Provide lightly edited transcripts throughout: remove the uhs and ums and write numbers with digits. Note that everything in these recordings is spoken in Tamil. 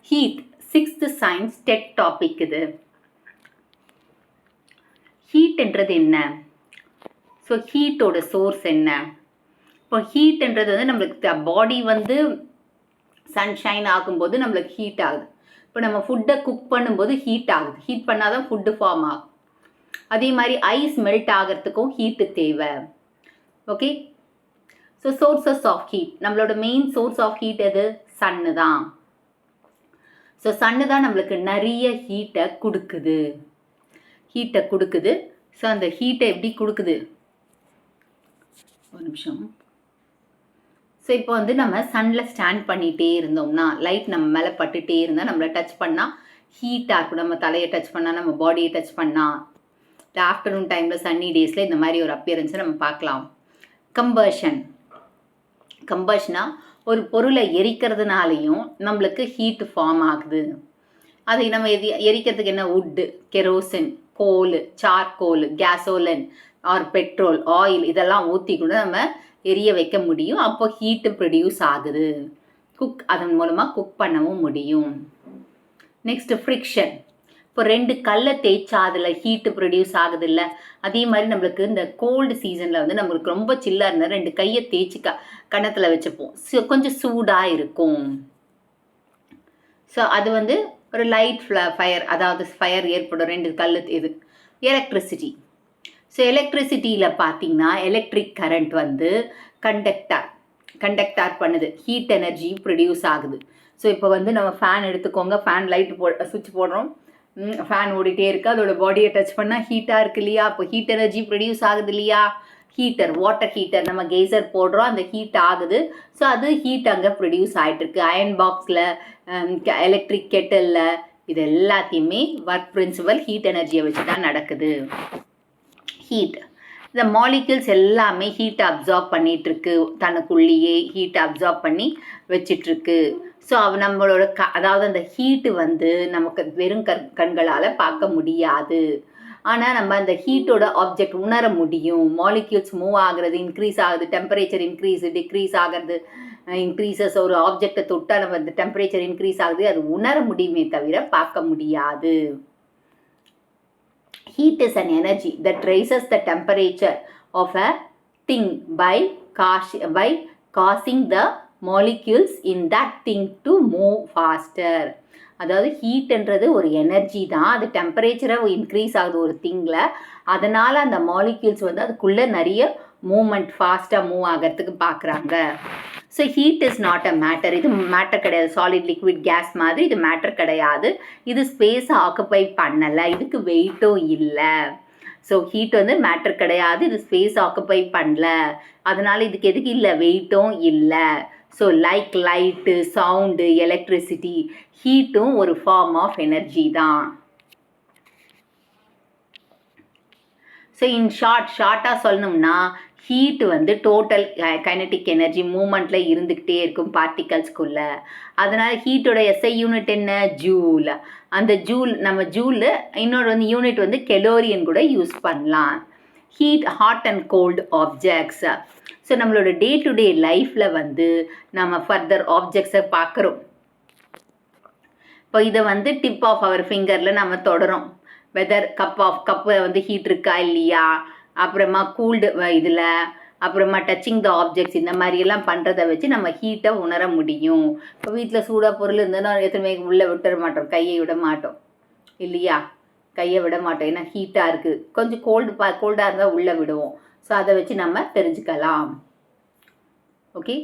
Heat 6th science dead topic இது. ஹீட்ன்றது என்ன? ஸோ ஹீட்டோட சோர்ஸ் என்ன? இப்போ ஹீட்ன்றது வந்து நம்மளுக்கு பாடி வந்து சன்ஷைன் ஆகும்போது நம்மளுக்கு ஹீட் ஆகுது. இப்போ நம்ம ஃபுட்டை குக் பண்ணும்போது ஹீட் ஆகுது. ஹீட் பண்ணால் தான் ஃபுட்டு ஃபார்ம் ஆகும். அதே மாதிரி ஐஸ் மெல்ட் ஆகிறதுக்கும் ஹீட்டு தேவை. Okay, so sources of heat, நம்மளோட மெயின் சோர்ஸ் ஆஃப் ஹீட் எது? சன்னு தான். ஸோ சன்னு தான் நம்மளுக்கு நிறைய ஹீட்டை கொடுக்குது. ஸோ அந்த ஹீட்டை எப்படி கொடுக்குது? ஒரு நிமிஷம். ஸோ இப்போ வந்து நம்ம சன்னில் ஸ்டாண்ட் பண்ணிகிட்டே இருந்தோம்னா, லைட் நம்ம மேலே பட்டுகிட்டே இருந்தால், நம்மளை டச் பண்ணால் ஹீட்டாக இருக்கும். நம்ம தலையை டச் பண்ணால், நம்ம பாடியை டச் பண்ணால், ஆஃப்டர்நூன் டைமில் சன்னி டேஸில் இந்த மாதிரி ஒரு அப்பியரன்ஸை நம்ம பார்க்கலாம். கம்பஷனா ஒரு பொருளை எரிக்கிறதுனாலையும் நம்மளுக்கு ஹீட் ஃபார்ம் ஆகுது. அதை நம்ம எரிக்கிறதுக்கு என்ன? Wood, kerosene, coal, charcoal, gasoline or petrol, oil இதெல்லாம் ஊற்றி கூட நம்ம எரிய வைக்க முடியும். அப்போ ஹீட்டு ப்ரொடியூஸ் ஆகுது. அதன் மூலமாக குக் பண்ணவும் முடியும். Next friction. இப்போ 2 கல்லை தேய்ச்சா அதில் ஹீட்டு ப்ரொடியூஸ் ஆகுது இல்லை? அதே மாதிரி நம்மளுக்கு இந்த கோல்டு சீசனில் வந்து நம்மளுக்கு ரொம்ப சில்லாக இருந்தால் 2 கையை தேய்ச்சி கணத்தில் வச்சுப்போம். கொஞ்சம் சூடாக இருக்கும். ஸோ அது வந்து ஒரு லைட் ஃபயர், அதாவது ஃபயர் ஏற்படும். 2 கல் இது. எலக்ட்ரிசிட்டி. ஸோ எலக்ட்ரிசிட்டியில் பார்த்தீங்கன்னா எலக்ட்ரிக் கரண்ட் வந்து கண்டக்டார் பண்ணுது. ஹீட் எனர்ஜி ப்ரொடியூஸ் ஆகுது. ஸோ இப்போ வந்து நம்ம ஃபேன் எடுத்துக்கோங்க. ஃபேன் லைட்டு சுவிட்ச் போடுறோம். ஃபேன் ஓடிட்டே இருக்குது. அதோட பாடியை டச் பண்ணால் ஹீட்டாக இருக்குது இல்லையா? அப்போ ஹீட் எனர்ஜி ப்ரொடியூஸ் ஆகுது இல்லையா? ஹீட்டர், வாட்டர் ஹீட்டர், நம்ம கேசர் போடுறோம், அந்த ஹீட் ஆகுது. ஸோ அது ஹீட் அங்கே ப்ரொடியூஸ் ஆகிட்டுருக்கு. அயன் பாக்ஸில், எலக்ட்ரிக் கெட்டிலில், இது எல்லாத்தையுமே ஒர்க் பிரின்சிபல் ஹீட் எனர்ஜியை வச்சு தான் நடக்குது. ஹீட், இந்த மாலிக்யூல்ஸ் எல்லாமே ஹீட்டை அப்சார்ப் பண்ணிகிட்ருக்கு. தனக்குள்ளேயே ஹீட்டை அப்சார்ப் பண்ணி வச்சிட்ருக்கு. ஸோ நம்மளோட அதாவது அந்த ஹீட்டு வந்து நமக்கு வெறும் கண்களால் பார்க்க முடியாது. ஆனால் நம்ம அந்த ஹீட்டோட ஆப்ஜெக்ட் உணர முடியும். மாலிக்யூல்ஸ் மூவ் ஆகுறது, இன்க்ரீஸ் ஆகுது, டெம்பரேச்சர் டிக்ரீஸ் ஆகிறது, இன்க்ரீசஸ். ஒரு ஆப்ஜெக்டை தொட்டால் நம்ம அந்த டெம்பரேச்சர் இன்க்ரீஸ் ஆகுது, அது உணர முடியுமே தவிர பார்க்க முடியாது. Heat is an energy that raises the temperature of a thing by causing the molecules in that thing to move faster. அதாவது ஹீட்ன்றது ஒரு எனர்ஜி தான். அது டெம்பரேச்சரை இன்க்ரீஸ் ஆகுது ஒரு திங்கில். அதனால் அந்த மாலிக்யூல்ஸ் வந்து அதுக்குள்ளே நிறைய மூமெண்ட் ஃபாஸ்ட்டாக மூவ் ஆகிறதுக்கு பார்க்குறாங்க. So heat is not a matter. இது மேட்டர் கிடையாது. சாலிட், லிக்விட், கேஸ் மாதிரி இது மேட்டர் கிடையாது. இது ஸ்பேஸை ஆக்குப்பை பண்ணலை. இதுக்கு வெயிட்டும் இல்லை. ஸோ ஹீட் வந்து மேட்டர் கிடையாது. இது ஸ்பேஸ் ஆக்குப்பை பண்ணல. அதனால் இதுக்கு எதுக்கு இல்லை? வெயிட்டும் இல்லை. So like light, sound, electricity, ஹீட்டும் ஒரு ஃபார்ம் ஆஃப் எனர்ஜி தான். ஸோ ஷார்ட்டாக சொல்லணும்னா ஹீட் வந்து டோட்டல் கைனட்டிக் எனர்ஜி மூமெண்ட்டில் இருந்துக்கிட்டே இருக்கும் பார்ட்டிகல்ஸ்குள்ளே. அதனால் ஹீட்டோட எஸ்ஐ யூனிட் என்ன? ஜூல். அந்த ஜூல் இன்னொரு வந்து யூனிட் வந்து கெலோரியன் கூட யூஸ் பண்ணலாம். Heat, hot and cold objects. So நம்மளோட டே டு டே லைஃப்பில் வந்து நம்ம ஃபர்தர் ஆப்ஜெக்ட்ஸை பார்க்குறோம். இப்போ இதை வந்து டிப் ஆஃப் அவர் ஃபிங்கரில் நம்ம தொடரும். வெதர் கப்பு வந்து ஹீட் இருக்கா இல்லையா, அப்புறமா கூல்டு இதில், அப்புறமா டச்சிங் த ஆப்ஜெக்ட்ஸ், இந்த மாதிரியெல்லாம் பண்ணுறதை வச்சு நம்ம ஹீட்டை உணர முடியும். இப்போ வீட்டில் சூடாக பொருள் இருந்ததுன்னா எத்தனை உள்ளே விட்டுற மாட்டோம், கையை விட மாட்டோம் இல்லையா? கையை விட மாட்டோம், ஏன்னா ஹீட்டாக இருக்குது. கொஞ்சம் கோல்டாக இருந்தால் உள்ளே விடுவோம். ஸோ அதை வச்சு நம்ம தெரிஞ்சுக்கலாம். ஓகே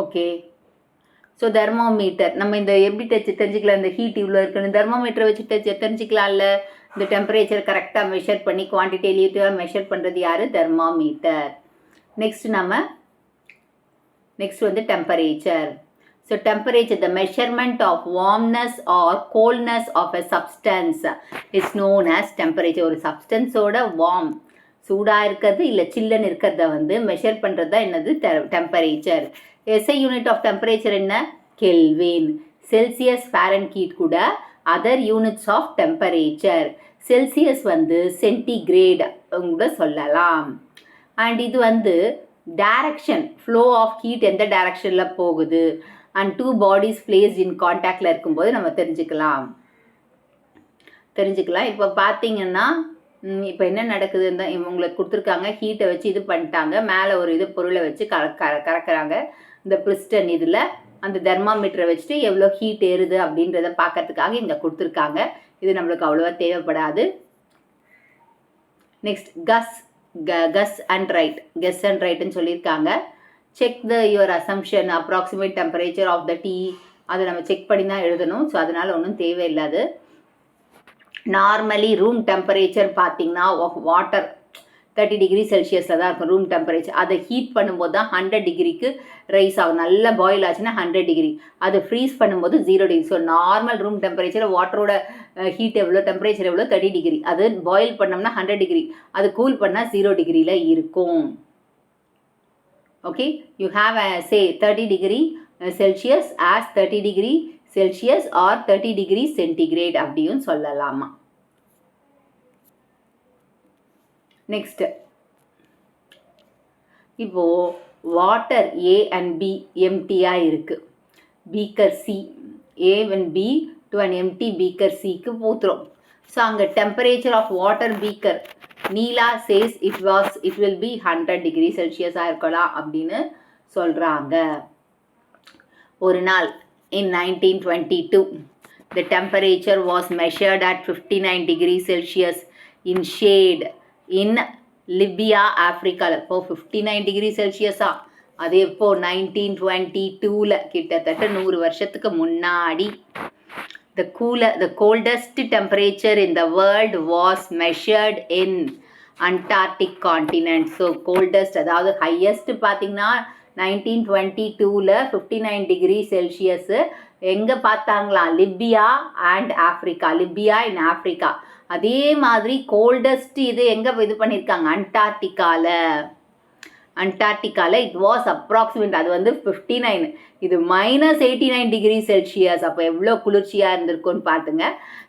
ஓகே ஸோ தெர்மோமீட்டர் நம்ம இந்த எப்படி தெரிஞ்சுக்கலாம்? இந்த ஹீட் இவ்வளோ இருக்குன்னு தெர்மோமீட்டரை வச்சு தெரிஞ்சுக்கலாம்ல. இந்த டெம்பரேச்சர் கரெக்டாக மெஷர் பண்ணி குவான்டிட்டேட்டிவாக மெஷர் பண்ணுறது யார்? தெர்மோமீட்டர். நெக்ஸ்ட் வந்து temperature. So temperature, the measurement of warmness or coldness of a substance is known as temperature. ஒரு சப்ஸ்டன்ஸோட வார்ம், சூடாக இருக்கிறது இல்லை சில்லுன்னு இருக்கிறத வந்து மெஷர் பண்ணுறது தான் என்னது? Temperature. SI unit of temperature என்ன? கெல்வின். செல்சியஸ், ஃபாரன்ஹீட் கூட other units of temperature. Celsius வந்து சென்டிகிரேட் கூட சொல்லலாம். அண்ட் இது வந்து டைரக்ஷன் ஃப்ளோ ஆஃப் ஹீட் எந்த டைரக்ஷனில் போகுது and two bodies placed in கான்டாக்டில் இருக்கும்போது நம்ம தெரிஞ்சுக்கலாம். இப்போ பார்த்தீங்கன்னா இப்போ என்ன நடக்குதுன்னு தான் உங்களுக்கு கொடுத்துருக்காங்க. ஹீட்டை வச்சு இது பண்ணிட்டாங்க, மேலே ஒரு இது பொருளை வச்சு கறக்குறாங்க. இந்த பிரிஸ்டன் இதில் அந்த தெர்மாமீட்டரை வச்சுட்டு எவ்வளோ ஹீட் ஏறுது அப்படின்றத பார்க்கறதுக்காக இங்கே கொடுத்துருக்காங்க. இது நம்மளுக்கு அவ்வளோவா தேவைப்படாது. நெக்ஸ்ட் கஸ் அண்ட் ரைட்னு சொல்லியிருக்காங்க. Check your assumption approximate temperature of the tea, அதை நம்ம செக் பண்ணி தான் எழுதணும். ஸோ அதனால் ஒன்றும் தேவையில்லாது. நார்மலி ரூம் டெம்பரேச்சர் பார்த்தீங்கன்னா வாட்டர் 30 டிகிரி செல்சியஸில் தான் இருக்கும் ரூம் டெம்பரேச்சர். அதை ஹீட் பண்ணும்போது தான் 100 டிகிரிக்கு ரைஸ் ஆகும். நல்லா பாயில் ஆச்சுன்னா 100 டிகிரி, அது ஃப்ரீஸ் பண்ணும்போது 0 degree. So normal room temperature வாட்டரோட ஹீட் எவ்வளோ, டெம்பரேச்சர் எவ்வளோ, 30 டிகிரி. அது பாயில் பண்ணோம்னா 100 டிகிரி, அது கூல் பண்ணால் 0 டிகிரியில் இருக்கும். Okay, you have say 30 degree Celsius as 30 degree Celsius or 30 degree centigrade அப்படியும் சொல்லலாமா. நெக்ஸ்ட், இப்போ வாட்டர் ஏ அண்ட் பி எம்டியாக இருக்குது. Beaker c, a and b to an empty beaker சிக்கு ஊற்றுறோம். ஸோ அங்கே டெம்பரேச்சர் ஆஃப் வாட்டர் பீக்கர் நீலா சேஸ் இட் வில் பி 100 டிகிரி செல்சியஸாக இருக்கலாம் அப்படின்னு சொல்கிறாங்க. ஒரு நாள் in 1922 the temperature was measured at 59 degrees Celsius in shade in Libya ஆஃப்ரிக்காவில். இப்போ 59 டிகிரி செல்சியஸா, அது எப்போ 1922ல், கிட்டத்தட்ட 100 வருஷத்துக்கு முன்னாடி. the coldest temperature in the world was measured in Antarctic continent. So coldest அதாவது ஹையஸ்ட் பார்த்தீங்கன்னா 1922ல் 59 டிகிரி செல்சியஸு எங்கே பார்த்தாங்களாம், Libya and Africa. Libya in Africa. அதே மாதிரி கோல்டஸ்ட் இது எங்கே இது பண்ணியிருக்காங்க, அண்டார்டிகாவில் இட் வாஸ் அப்ராக்சிமேட், அது வந்து 59, இது -89 டிகிரி செல்சியஸ். அப்போ எவ்வளோ குளிர்ச்சியாக இருந்திருக்கும்னு பார்த்துங்க.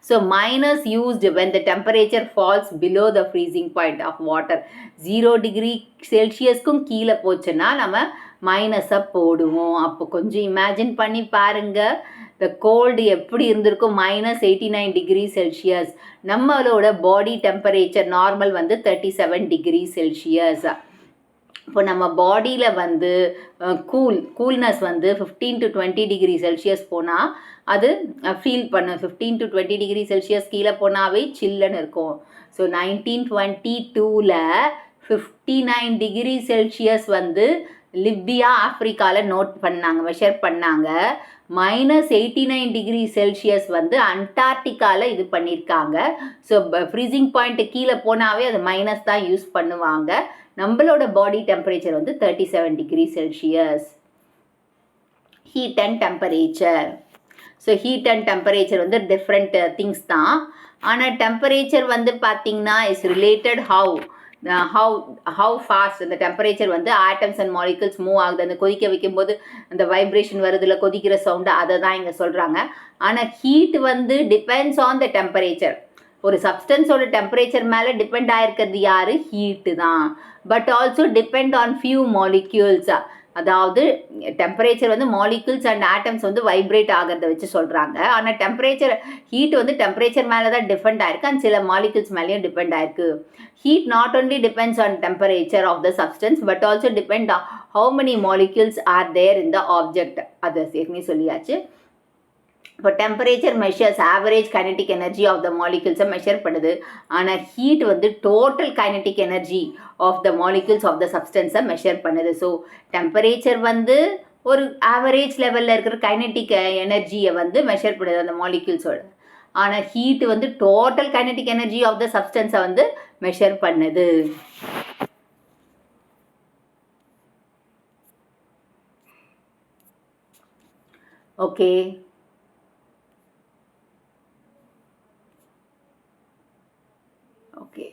So minus used when the temperature falls below the freezing point of water. 0 degree செல்சியஸ்க்கும் கீழே போச்சுன்னா நம்ம மைனஸை போடுவோம். அப்போ கொஞ்சம் இமேஜின் பண்ணி பாருங்கள், த கோல்டு எப்படி இருந்திருக்கும். -89 டிகிரி செல்சியஸ். நம்மளோட பாடி டெம்பரேச்சர் நார்மல் வந்து 37 டிகிரி செல்சியஸ். இப்போ நம்ம பாடியில் வந்து கூல்னஸ் வந்து 15 to 20 டிகிரி செல்சியஸ் போனால் அது ஃபீல் பண்ணும். 15 to 20 டிகிரி செல்சியஸ் கீழே போனாவே சில்லுன்னு இருக்கும். ஸோ 1922ல் 59 டிகிரி செல்சியஸ் வந்து லிபியா ஆஃப்ரிக்காவில் நோட் பண்ணாங்க, மெஷர் பண்ணாங்க. -89 டிகிரி செல்சியஸ் வந்து அண்டார்டிகாவில் இது பண்ணியிருக்காங்க. ஸோ ஃப்ரீசிங் பாயிண்ட்டு கீழே போனாவே அது மைனஸ் தான் யூஸ் பண்ணுவாங்க. நம்மளோட பாடி டெம்பரேச்சர் வந்து 37 degree Celsius. Heat and temperature. So heat and temperature வந்து டிஃப்ரெண்ட் திங்ஸ் தான். ஆனால் டெம்பரேச்சர் வந்து பார்த்திங்கன்னா இஸ் ரிலேட்டட் how fast அந்த டெம்பரேச்சர் வந்து ஆட்டம்ஸ் அண்ட் மாலிகுல்ஸ் மூவ் ஆகுது. அந்த கொதிக்க வைக்கும்போது அந்த வைப்ரேஷன் வருதுல, கொதிக்கிற சவுண்டு, அதை தான் இங்கே சொல்கிறாங்க. ஆனால் ஹீட் வந்து டிபெண்ட்ஸ் ஆன் த டெம்பரேச்சர். ஒரு சப்ஸ்டன்ஸோட டெம்பரேச்சர் மேலே டிபெண்ட் ஆகிருக்கிறது யார், ஹீட்டு தான். But also depend on few molecules. அதாவது டெம்பரேச்சர் வந்து மாலிகுல்ஸ் அண்ட் ஆட்டம்ஸ் வந்து வைப்ரேட் ஆகிறத வச்சு சொல்கிறாங்க. ஆனால் டெம்பரேச்சர் ஹீட் வந்து டெம்பரேச்சர் மேலே தான் டிபெண்ட் ஆயிருக்கு அண்ட் சில மாலிகுல்ஸ் மேலேயும் டிபெண்ட் ஆயிருக்கு. Heat not only depends on temperature of the substance but also depend on how many molecules are there in the object. அதை ஏற்கனவே சொல்லியாச்சு. இப்போ temperature measures average kinetic energy of the மாலிகுல்ஸை மெஷர் பண்ணுது. ஆனால் ஹீட் வந்து total kinetic energy of the molecules of the சப்ஸ்டன்ஸை மெஷர் பண்ணுது. ஸோ டெம்பரேச்சர் வந்து ஒரு ஆவரேஜ் லெவலில் இருக்கிற கைனடிக் எனர்ஜியை வந்து மெஷர் பண்ணுது அந்த மாலிகுல்ஸோட. ஆனால் ஹீட் வந்து total kinetic energy of the சப்ஸ்டன்ஸை வந்து மெஷர் பண்ணுது. ஓகே, ஓகே,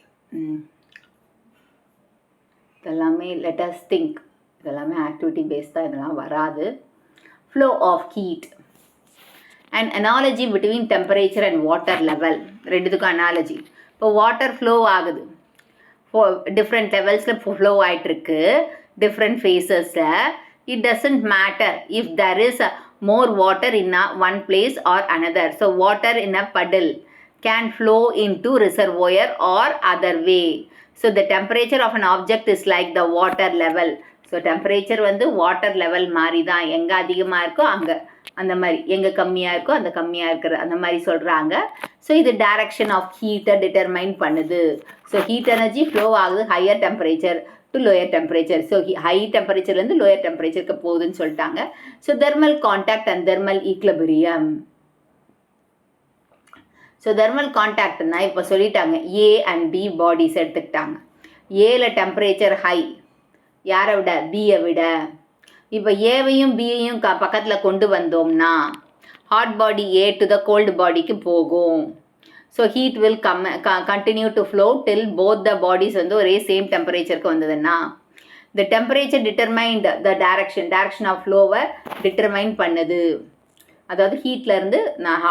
இதெல்லாமே லெட் அஸ் திங்க், இதெல்லாமே ஆக்டிவிட்டி பேஸ் தான், இதெல்லாம் வராது. Flow of heat and analogy between temperature and water level. ரெண்டுத்துக்கும் அனாலஜி. இப்போ வாட்டர் ஃப்ளோ ஆகுது, டிஃப்ரெண்ட் லெவல்ஸில் ஃப்ளோ ஆகிட்டுருக்கு. different phases, it doesn't matter if there is more water in one place or another. So water in a puddle can flow into reservoir or other way. So the temperature of an object is like the water level. So temperature வந்து வாட்டர் லெவல் மாதிரி தான், எங்கே அதிகமாக இருக்கோ அங்கே அந்த மாதிரி, எங்கே கம்மியாக இருக்கோ அந்த கம்மியாக இருக்கிற அந்த மாதிரி சொல்கிறாங்க. ஸோ இது டைரக்ஷன் ஆஃப் ஹீட்டை டிட்டர்மைன் பண்ணுது. ஸோ ஹீட் எனர்ஜி ஃப்ளோ ஆகுது higher temperature to lower temperature. So high டெம்பரேச்சர்லேருந்து லோயர் டெம்பரேச்சருக்கு போகுதுன்னு சொல்லிட்டாங்க. So thermal contact and thermal equilibrium. So thermal கான்டாக்ட்னா இப்போ சொல்லிட்டாங்க, ஏ அண்ட் பி பாடிஸ் எடுத்துக்கிட்டாங்க. ஏல டெம்பரேச்சர் ஹை, யாரை விட? பியை விட. இப்போ ஏவையும் பியையும் பக்கத்தில் கொண்டு வந்தோம்னா hot body A to the cold பாடிக்கு போகும். So heat will continue to flow till both the bodies வந்து ஒரே சேம் டெம்பரேச்சருக்கு வந்ததுன்னா the temperature determined the direction of ஃப்ளோவை டிட்டர்மைன் பண்ணுது. அதாவது ஹீட்லேருந்து நான்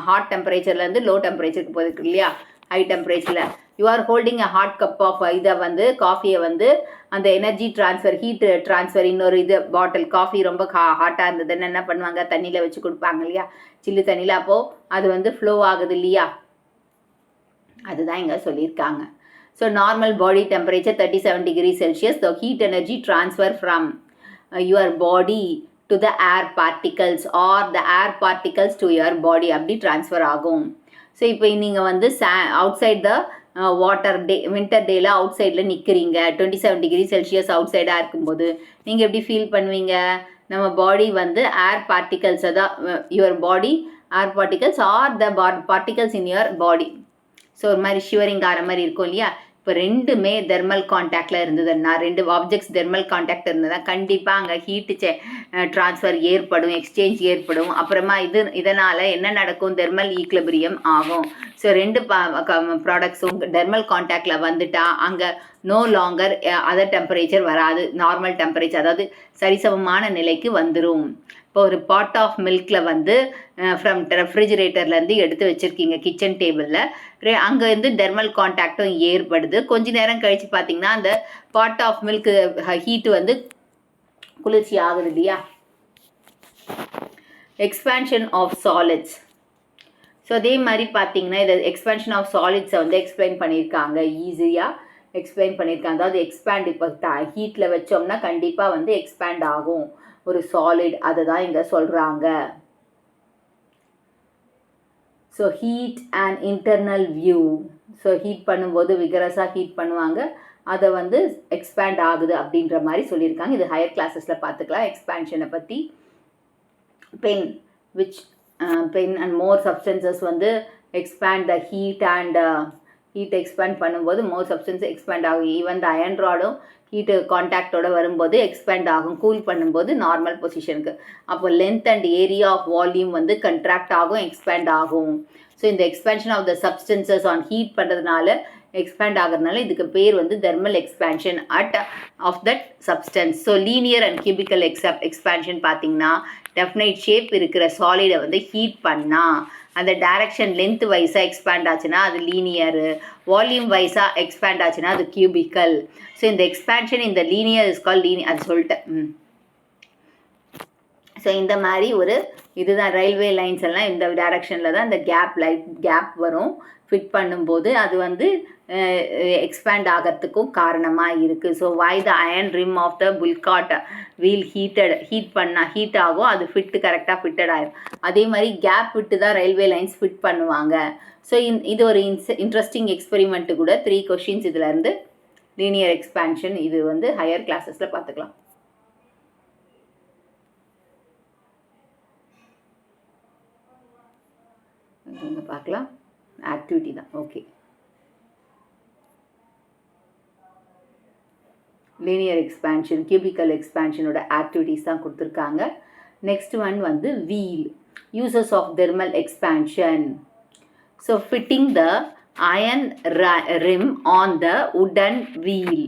ஹாட் டெம்பரேச்சர்லேருந்து லோ டெம்பரேச்சருக்கு போயிருக்கு இல்லையா, ஹை டெம்பரேச்சரில். You are holding a hot cup of இதை வந்து காஃபியை வந்து அந்த எனர்ஜி ட்ரான்ஸ்ஃபர், ஹீட் ட்ரான்ஸ்ஃபர், இன்னொரு இது பாட்டில் காஃபி ரொம்ப ஹாட்டாக இருந்ததுன்னு என்ன பண்ணுவாங்க, தண்ணியில் வச்சு கொடுப்பாங்க இல்லையா, சில்லு தண்ணியில். அப்போது அது வந்து ஃப்ளோ ஆகுது இல்லையா, அதுதான் இங்கே சொல்லியிருக்காங்க. So normal body temperature 37 degrees Celsius. The heat energy transfer from your body to the air particles or the air particles to your body அப்படி ட்ரான்ஸ்ஃபர் ஆகும். ஸோ இப்போ நீங்கள் வந்து outside the water day, winter டேயில் அவுட் சைடில் நிற்கிறீங்க, 27 degrees Celsius அவுட் சைடாக இருக்கும்போது நீங்கள் எப்படி ஃபீல் பண்ணுவீங்க? நம்ம பாடி வந்து ஏர் பார்ட்டிகல்ஸை தான், your body air particles or the particles in your body. So ஒரு மாதிரி ஷிவரிங் ஆகிற மாதிரி இருக்கும் இல்லையா. இப்போ ரெண்டுமே தெர்மல் கான்டாக்டில் இருந்ததுன்னா, ரெண்டு ஆப்ஜெக்ட்ஸ் தெர்மல் கான்டாக்ட் இருந்ததுன்னா கண்டிப்பாக அங்கே ஹீட்டு ட்ரான்ஸ்ஃபர் ஏற்படும், எக்ஸ்சேஞ்ச் ஏற்படும். அப்புறமா இதனால் என்ன நடக்கும்? தெர்மல் ஈக்லிபிரியம் ஆகும். ஸோ ரெண்டு ப்ராடக்ட்ஸும் தெர்மல் கான்டாக்டில் வந்துட்டால் அங்கே நோ லாங்கர் அதர் டெம்பரேச்சர் வராது, நார்மல் டெம்பரேச்சர், அதாவது சரிசமமான நிலைக்கு வந்துடும். இப்போ ஒரு பாட் ஆஃப் மில்கில் வந்து ஃப்ரம் ரெஃப்ரிஜிரேட்டர்லேருந்து எடுத்து வச்சுருக்கீங்க கிச்சன் டேபிளில், அங்கே வந்து தெர்மல் கான்டாக்டும் ஏற்படுது. கொஞ்ச நேரம் கழித்து பார்த்திங்கன்னா அந்த பாட் ஆஃப் மில்க் ஹீட்டு வந்து குளிர்ச்சி ஆகுது இல்லையா. Expansion of solids. ஸோ அதே மாதிரி பார்த்திங்கன்னா இதை எக்ஸ்பேன்ஷன் ஆஃப் சாலிட்ஸை வந்து எக்ஸ்பிளைன் பண்ணியிருக்காங்க, ஈஸியாக எக்ஸ்பிளைன் பண்ணியிருக்காங்க. அதாவது எக்ஸ்பேண்ட், இப்போ ஹீட்டில் வச்சோம்னா கண்டிப்பாக வந்து எக்ஸ்பேண்ட் ஆகும் ஒரு சாலிட், அதை தான் இங்கே சொல்கிறாங்க. So heat and internal view. So heat பண்ணும்போது விகரஸாக ஹீட் பண்ணுவாங்க, அதை வந்து எக்ஸ்பேண்ட் ஆகுது அப்படின்ற மாதிரி சொல்லியிருக்காங்க. இது ஹையர் கிளாஸஸில் பார்த்துக்கலாம் எக்ஸ்பேன்ஷனை பற்றி. பென் பென் அண்ட் மோர் சப்ஸ்டன்சஸ் வந்து expand the heat and heat expand பண்ணும்போது மோர் சப்ஸ்டன்ஸ் எக்ஸ்பேண்ட் ஆகும். ஈவன் த அயன் ராடும் ஹீட்டு கான்டாக்டோட வரும்போது எக்ஸ்பேண்ட் ஆகும், கூல் பண்ணும்போது நார்மல் பொசிஷனுக்கு. அப்போ length and area of volume வந்து கண்ட்ராக்ட் ஆகும், எக்ஸ்பேண்ட் ஆகும். ஸோ இந்த expansion of the substances on heat பண்ணுறதுனால எக்ஸ்பேண்ட் ஆகிறதுனால இதுக்கு பேர் வந்து thermal expansion of that substance. So linear and cubical expansion பார்த்தீங்கன்னா டெஃபினைட் ஷேப் இருக்கிற சாலிடை வந்து ஹீட் பண்ணால் அந்த டைரக்ஷன் லென்த் வைஸாக எக்ஸ்பேண்ட் ஆச்சுன்னா அது லீனியரு, வால்யூம் வைஸாக எக்ஸ்பேண்ட் ஆச்சுன்னா அது கியூபிக்கல். ஸோ இந்த எக்ஸ்பேன்ஷன் இந்த லீனியர் இஸ் கால் லீனியர், அது சொல்லிட்டேன். ஸோ இந்த மாதிரி ஒரு இதுதான் ரயில்வே லைன்ஸ் எல்லாம் இந்த டைரக்ஷனில் தான் இந்த கேப் வரும். ஃபிட் பண்ணும்போது அது வந்து எக்ஸ்பேண்ட் ஆகிறதுக்கும் காரணமாக இருக்குது. So why the iron rim of the bullock cart wheel heat ஆகும், அது கரெக்டாக ஃபிட்டட் ஆகும். அதே மாதிரி கேப் விட்டு தான் ரயில்வே லைன்ஸ் ஃபிட் பண்ணுவாங்க. ஸோ இது ஒரு இன்ட்ரெஸ்டிங் எக்ஸ்பெரிமெண்ட்டு கூட. 3 questions இதிலேருந்து லீனியர் எக்ஸ்பேன்ஷன், இது வந்து ஹையர் கிளாஸஸில் பார்த்துக்கலாம். இங்கே பார்க்கலாம், ஆக்டிவிட்டி தான். ஓகே, லீனியர் எக்ஸ்பேன்ஷன், கியூபிக்கல் எக்ஸ்பேன்ஷனோட ஆக்டிவிட்டிஸ் தான் கொடுத்துருக்காங்க. நெக்ஸ்ட் ஒன் வந்து wheel, uses of thermal expansion. So fitting the iron rim on the wooden wheel.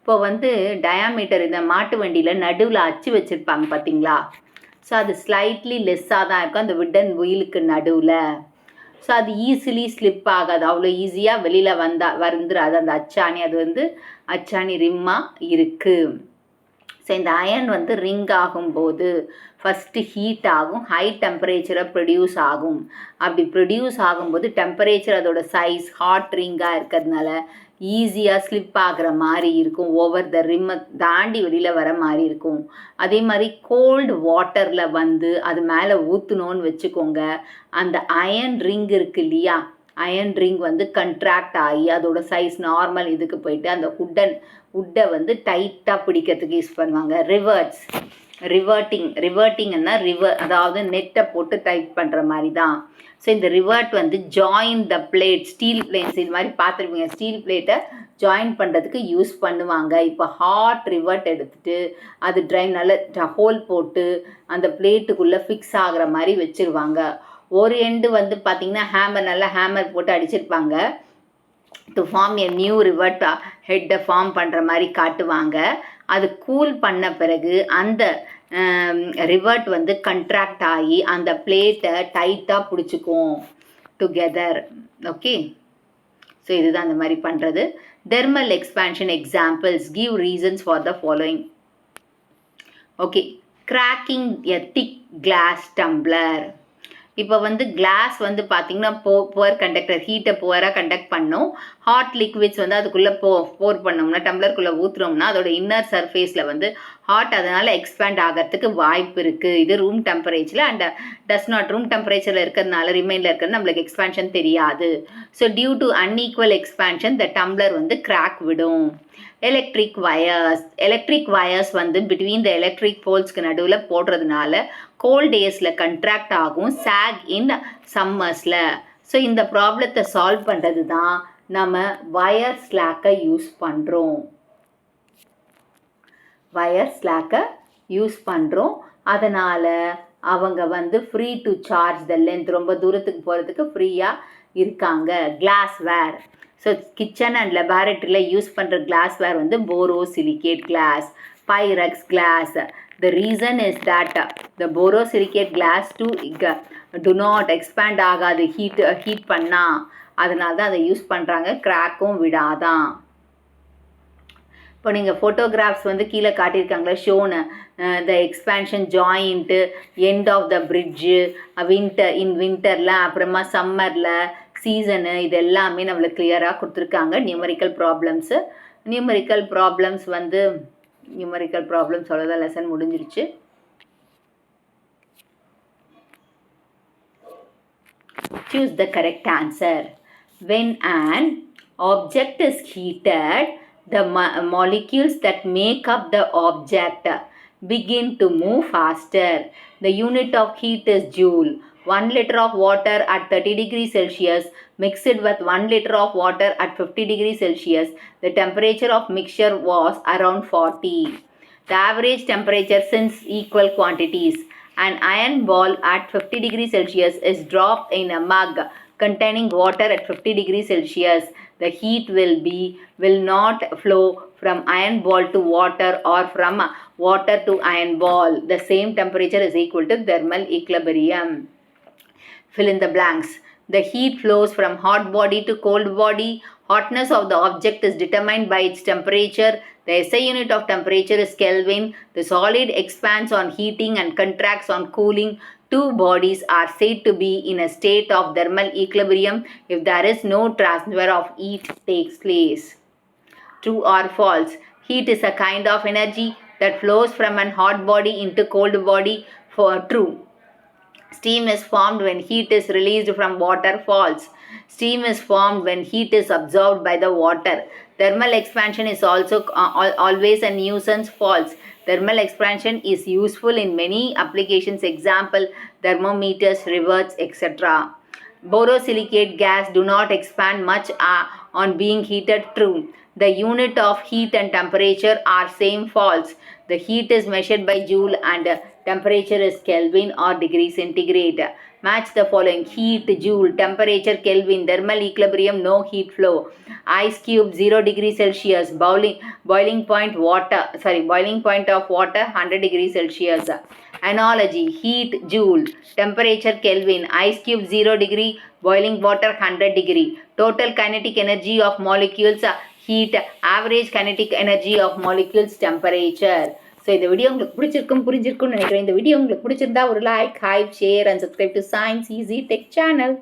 இப்போ வந்து டயாமீட்டர் இந்த மாட்டு வண்டியில் நடுவில் அச்சு வச்சுருப்பாங்க பார்த்தீங்களா. ஸோ அது ஸ்லைட்லி லெஸ்ஸாக தான் இருக்கும் அந்த உடன் வீலுக்கு நடுவில். ஸோ அது ஈஸிலி ஸ்லிப் ஆகாது, அவ்வளோ ஈஸியாக வெளியில் வந்துடாது அந்த அச்சாணி. அது வந்து அச்சாணி ரிம்மாக இருக்குது. ஸோ இந்த அயன் வந்து ரிங் ஆகும்போது ஃபஸ்ட்டு ஹீட் ஆகும், ஹை டெம்பரேச்சரை ப்ரொடியூஸ் ஆகும். அப்படி ப்ரொடியூஸ் ஆகும்போது டெம்பரேச்சர் அதோட சைஸ் ஹாட் ரிங்காக இருக்கிறதுனால ஈஸியாக ஸ்லிப் ஆகிற மாதிரி இருக்கும், ஓவர் த ரிம்மை தாண்டி வெளியில் வர மாதிரி இருக்கும். அதே மாதிரி கோல்டு வாட்டரில் வந்து அது மேலே ஊற்றுனோன்னு வச்சுக்கோங்க, அந்த அயன் ரிங் இருக்குது இல்லையா, அயன் ரிங் வந்து கண்ட்ராக்ட் ஆகி அதோட சைஸ் நார்மல் இதுக்கு போயிட்டு அந்த உட்டை வந்து டைட்டாக பிடிக்கிறதுக்கு யூஸ் பண்ணுவாங்க. ரிவர்ட்டிங்னா அதாவது நெட்டை போட்டு டைட் பண்ணுற மாதிரி தான். ஸோ இந்த ரிவர்ட் வந்து join the plate, steel plates இது மாதிரி பார்த்துருப்பீங்க, ஸ்டீல் பிளேட்டை ஜாயின் பண்ணுறதுக்கு யூஸ் பண்ணுவாங்க. இப்போ ஹாட் ரிவர்ட் எடுத்துகிட்டு அது நல்ல ஹோல் போட்டு அந்த பிளேட்டுக்குள்ளே ஃபிக்ஸ் ஆகிற மாதிரி வச்சுருவாங்க. ஒரு எண்டு வந்து பார்த்திங்கன்னா நல்லா ஹேமர் போட்டு அடிச்சிருப்பாங்க, to form a new rivet ஹெட்டை ஃபார்ம் பண்ணுற மாதிரி காட்டுவாங்க. அது கூல் பண்ண பிறகு அந்த ரிவர்ட் வந்து கண்ட்ராக்ட் ஆகி அந்த பிளேட்டை டைட்டாக பிடிச்சிக்கும் டுகெதர். ஓகே, ஸோ இதுதான் அந்த மாதிரி பண்ணுறது. Thermal expansion examples, give reasons for the following. Okay, cracking a thick class tumbler. இப்போ வந்து கிளாஸ் வந்து பார்த்திங்கன்னா புவர் கண்டக்டர், ஹீட்டை புவராக கண்டக்ட் பண்ணோம். ஹாட் லிக்விட்ஸ் வந்து அதுக்குள்ளே போர் பண்ணோம்னா, டம்ளருக்குள்ளே ஊற்றுறோம்னா அதோட இன்னர் சர்ஃபேஸில் வந்து ஹாட் அதனால் எக்ஸ்பேண்ட் ஆகிறதுக்கு வாய்ப்பு இருக்குது. இது ரூம் டெம்பரேச்சரில் அண்ட் ரூம் டெம்பரேச்சரில் இருக்கிறதுனால ரிமைனில் இருக்கிறது நம்மளுக்கு எக்ஸ்பேன்ஷன் தெரியாது. So due to unequal expansion the tumbler வந்து கிராக் விடும். எலக்ட்ரிக் வயர்ஸ் வந்து பிட்வீன் த எலக்ட்ரிக் போல்ஸ்க்கு நடுவில் போடுறதுனால கோல்ட் டேஸில் கண்ட்ராக்ட் ஆகும், சாக் இன் சம்மர்ஸில். ஸோ இந்த ப்ராப்ளத்தை சால்வ் பண்ணுறது தான் நம்ம வயர் ஸ்லாக்கை யூஸ் பண்ணுறோம். அதனால் அவங்க வந்து free to charge the length, ரொம்ப தூரத்துக்கு போகிறதுக்கு ஃப்ரீயாக இருக்காங்க. கிளாஸ்வேர், ஸோ கிச்சன் அண்ட் லெபார்ட்டரியில் யூஸ் பண்ணுற கிளாஸ்வேர் வந்து borosilicate glass, Pyrex glass. The reason is that the borosilicate glass do not expand ஆகாது ஹீட் பண்ணால், அதனால தான் அதை யூஸ் பண்ணுறாங்க, கிராக்கும் விடாதான். இப்போ நீங்கள் ஃபோட்டோகிராஃப்ஸ் வந்து கீழே காட்டியிருக்காங்களே, shown the expansion joint, end of the bridge, வின்டரில், அப்புறமா சம்மரில், சீசனு, இது எல்லாமே நம்மளுக்கு கிளியராக கொடுத்துருக்காங்க. நியூமரிக்கல் ப்ராப்ளம்ஸ் அவ்வளோதான், லெசன் முடிஞ்சிருச்சு. Choose the correct answer. When an object is heated, the molecules that make up the object begin to move faster. The unit of heat is joule. 1 liter of water at 30 degrees Celsius mixed with 1 liter of water at 50 degrees Celsius. The temperature of mixture was around 40. The average temperature since equal quantities. An iron ball at 50 degrees Celsius is dropped in a mug containing water at 50 degrees Celsius. The heat will not flow from iron ball to water or from water to iron ball. The same temperature is equal to thermal equilibrium. Fill in the blanks. The heat flows from hot body to cold body. Hotness of the object is determined by its temperature. The SI unit of temperature is Kelvin. The solid expands on heating and contracts on cooling. Two bodies are said to be in a state of thermal equilibrium if there is no transfer of heat takes place. True or false? Heat is a kind of energy that flows from an hot body into cold body. For true. Steam is formed when heat is released from water. False. Steam is formed when heat is absorbed by the water. Thermal expansion is also always a nuisance. False. Thermal expansion is useful in many applications. Example, thermometers, rivers, etc. Borosilicate gas do not expand much on being heated. True. The unit of heat and temperature are same. False. The heat is measured by joule and temperature is Kelvin or degree centigrade. Match the following: heat, joule, temperature, Kelvin, thermal equilibrium, no heat flow. Ice cube 0 degrees Celsius, boiling point of water 100 degrees Celsius. Analogy: heat, joule, temperature, Kelvin, ice cube 0 degree, boiling water 100 degree. Total kinetic energy of molecules, heat, average kinetic energy of molecules, temperature. So இந்த வீடியோ உங்களுக்கு புரிஞ்சிருக்கும்னு நினைக்கிறேன். இந்த வீடியோ உங்களுக்கு பிடிச்சிருந்தா ஒரு like, hype, share and subscribe to science easy tech channel.